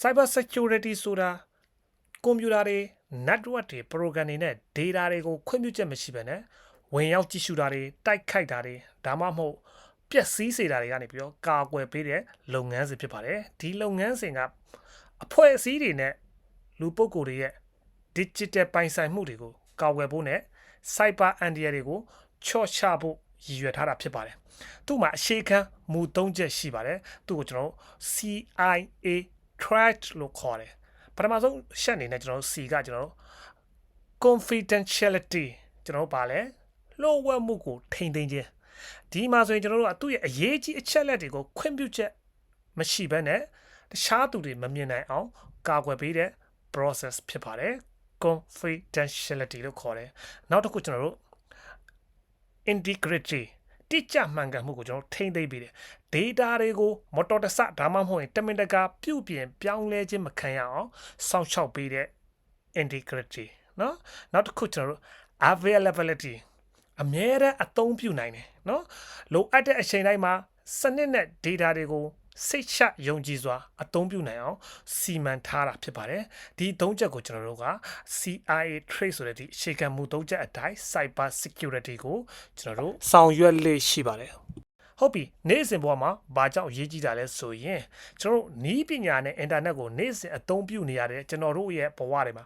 cyber security ဆိုတာကွန်ပျူတာတွေ network တွေ program တွေနဲ့ data တွေကိုခွင့်ပြုချက်မရှိဘဲနဲ့ဝင်ရောက်ကြည့်ရှုတာတွေတိုက်ခိုက်တာတွေဒါမှမဟုတ်ပျက်စီးစေတာတွေကနေပြီးတော့ကာကွယ်ပေးတဲ့လုပ်ငန်းစဉ်ဖြစ်ပါတယ်ဒီလုပ်ငန်းစဉ်ကအဖွဲ့အစည်းတွေနဲ့လူပုဂ္ဂိုလ်တွေရဲ့ digital ပိုင်ဆိုင်မှုတွေကိုကာကွယ်ဖို့နဲ့ cyber အန္တရာယ်တွေကိုချော့ချဖို့ရည်ရွယ်ထားတာဖြစ်ပါတယ်သူ့မှာအခြေခံမူ၃ချက်ရှိပါတယ်သူ့ကိုကျွန်တော် CIA threat လို့ခေါ်တယ်ပထမဆုံးရှက်အနေနဲ့ကျွန်တော် C ကကျွန်တော် confidentiality ကျွန်တော်ပါလဲလှုပ်ဝက်မှုကိုထိန်းသိမ်းခြင်းဒီမှာဆိုရင်ကျွန်တော်တို့ကသူ့ရဲ့အရေးကြီးအချက်လက်တွေကိုခွင့်ပြုချက်မရှိဘဲနဲ့တခြားသူတွေမမြင်နိုင်အောင်ကာကွယ်ပေးတဲ့ process ဖြစ်ပါတယ် confidentiality လို့ခေါ်တယ်နောက်တစ်ခုကျွန်တော်တို့ integrity တိကျမှန်ကန်မှုကိုကျွန်တော်ထိန်းသိမ်းပေးတယ် data တွေကိုမတော်တဆဒါမှမဟုတ်ရင်တမင်တကာပြုပြင်ပြောင်းလဲခြင်းမခံရအောင်စောင့်ရှောက်ပေးတဲ့ integrity နော်နောက်တစ်ခုကျွန်တော်တို့ availability အမြဲတမ်းအသုံးပြုနိုင်တယ်နော်လိုအပ်တဲ့အချိန်တိုင်းမှာစနစ်နဲ့ data တွေကိုစိတ်ချယုံကြည်စွာအသုံးပြုနိုင်အောင်စီမံထားတာဖြစ်ပါတယ်ဒီ၃ချက်ကိုကျွန်တော်တို့က CIA Trade ဆိုတဲ့ဒီအခြေခံမူ၃ချက်အတိုင်း Cyber Security ကိုကျွန်တော်တို့ဆောင်ရွက်လေ့ရှိပါတယ်ဟုတ်ပြီနေ့စဉ်ဘဝမှာဘာကြောင့်အရေးကြီးတာလဲဆိုရင်ကျွန်တော်တို့နီးပညာနဲ့အင်တာနက်ကိုနေ့စဉ်အသုံးပြုနေရတဲ့ကျွန်တော်တို့ရဲ့ဘဝတွေမှာ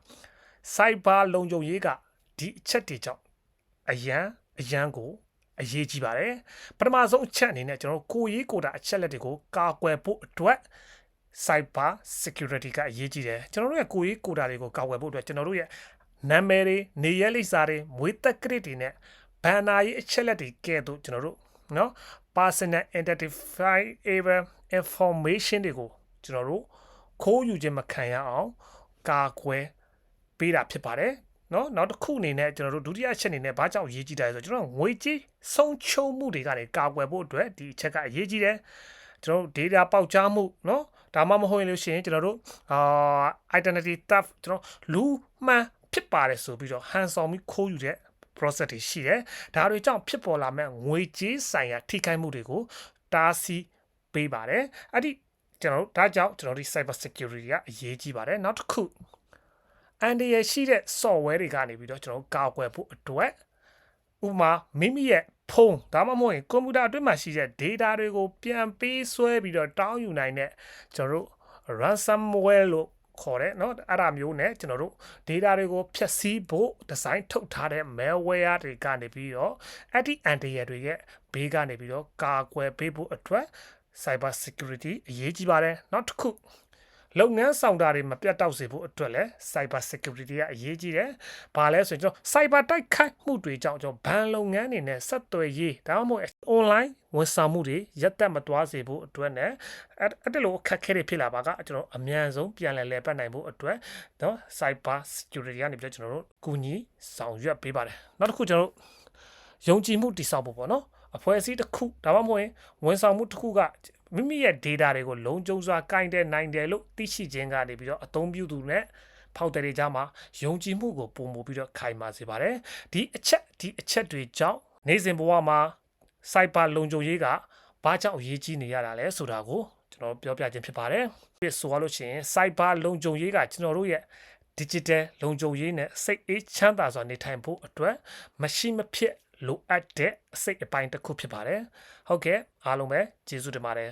Cyber လုံခြုံရေးကဒီအချက်တွေကြောင့်အရန်ကိုအရေးကြီးပါတယ်ပထမဆုံးအချက်အနေနဲ့ကျွန်တော်ကိုရေးကိုတာအချက်လက်တွေကိုကာကွယ်ဖို့အတွက် cyber security ကအရေးကြီးတယ်ကျွန်တော်တို့ရဲ့ကိုရေးကိုတာတွေကိုကာကွယ်ဖို့အတွက်ကျွန်တော်တို့ရဲ့နာမည်တွေနေရက်လိပ်စာတွေမွေးသက်ကရစ်တွေနဲ့ဘန်နာရေးအချက်လက်တွေကဲ့သို့ကျွန်တော်တို့နော် personal identifiable information တွေကိုကျွန်တော်တို့ခိုးယူခြင်းမခံရအောင်ကာကွယ်ပေးတာဖြစ်ပါတယ်နော်နောက်တစ်ခုအနေနဲ့ကျွန်တော်တို့ဒုတိယအချက်အနေနဲ့ဘာကြောင့်အရေးကြီးတယ်ဆိုတော့ကျွန်တော်ငွေကြေးဆုံးချုံမှုတွေကနေကာကွယ်ဖို့အတွက်ဒီအချက်ကအရေးကြီးတယ်ကျွန်တော်တို့ data ပေါက်ကြားမှုနော်ဒါမှမဟုတ်ရင်လို့ရှိရင်ကျွန်တော်တို့identity theft ကျွန်တော်လူမှန်ဖြစ်ပါတယ်ဆိုပြီးတော့ဟန်ဆောင်ပြီးခိုးယူတဲ့ process တွေရှိတယ်ဒါတွေကြောင့်ဖြစ်ပေါ်လာမဲ့ငွေကြေးဆိုင်ရာထိခိုက်မှုတွေကိုတားဆီးပေးပါတယ်အဲ့ဒီကျွန်တော်တို့ဒါကြောင့်ကျွန်တော်တို့ cyber security ကအရေးကြီးပါတယ်နောက်တစ်ခုအန်ဒီရရှိတဲ့ software တွေကနေပြီးတော့ကျွန်တော်ကာကွယ်ဖို့အတွက်ဥပမာမိမိရဲ့ဖုန်းဒါမှမဟုတ်ရင်ကွန်ပျူတာအတွင်းမှာရှိတဲ့ data တွေကိုပြန်ပေးဆွဲပြီးတော့တောင်းယူနိုင်တဲ့ကျွန်တော်တို့ ransomware လို့ခေါ်တယ်เนาะအဲ့ဒါမျိုးနဲ့ကျွန်တော်တို့ data တွေကိုဖျက်ဆီးဖို့ design ထုတ်ထားတဲ့ malware တွေကနေပြီးတော့အဲ့ဒီ anti-malware တွေရဲ့ဘေးကနေပြီးတော့ကာကွယ်ပေးဖို့အတွက် cyber security အရေးကြီးပါတယ်နောက်တစ်ခုလုပ်ငန်းဆောင်တာတွေမပြတ်တောက်စေဖို့အတွက်လည်း cyber security ကအရေးကြီးတယ်။ဘာလဲဆိုရင်ကျွန်တော် cyber တိုက်ခိုက်မှုတွေကြောင့်ကျွန်တော်ဘဏ်လုပ်ငန်းတွေနဲ့ဆက်သွယ်ရေးဒါမှမဟုတ် online ဝန်ဆောင်မှုတွေရပ်တန့်မသွားစေဖို့အတွက်နဲ့အဲ့ဒီလိုအခက်အခဲတွေဖြစ်လာပါကကျွန်တော်အမြန်ဆုံးပြန်လည်ပတ်နိုင်ဖို့အတွက်နော် cyber security ကနေပြီးတော့ကျွန်တော်တို့ကူညီဆောင်ရွက်ပေးပါတယ်။နောက်တစ်ခုကျွန်တော်တို့ယုံကြည်မှုတည်ဆောက်ဖို့ပေါ့နော်။အဖွဲ့အစည်းတစ်ခုဒါမှမဟုတ်ဝန်ဆောင်မှုတစ်ခုကမိမိရဲ့ data တွေကိုလုံးကျုံစွာကင်တဲ့နိုင်တယ်လို့သိရှိခြင်းကနေပြီးတော့အသုံးပြုသူနဲ့ဖောက်တယ်ကြားမှာယုံကြည်မှုကိုပုံမူပြီးတော့ခိုင်မာစေပါတယ်ဒီအချက်တွေကြောင့်နေ့စဉ်ဘဝမှာ cyber လုံခြုံရေးကဘာကြောင့်အရေးကြီးနေရတာလဲဆိုတာကိုကျွန်တော်ပြောပြခြင်းဖြစ်ပါတယ်ပြဆိုရလို့ရှိရင် cyber လုံခြုံရေးကကျွန်တော်တို့ရဲ့ digital လုံခြုံရေးနဲ့စိတ်အေးချမ်းသာစွာနေထိုင်ဖို့အတွက်မရှိမဖြစ်လိုအပ်တဲ့အစိတ်အပိုင်းတစ်ခုဖြစ်ပါတယ်ဟုတ်ကဲ့အားလုံးပဲကျေးဇူးတင်ပါတယ်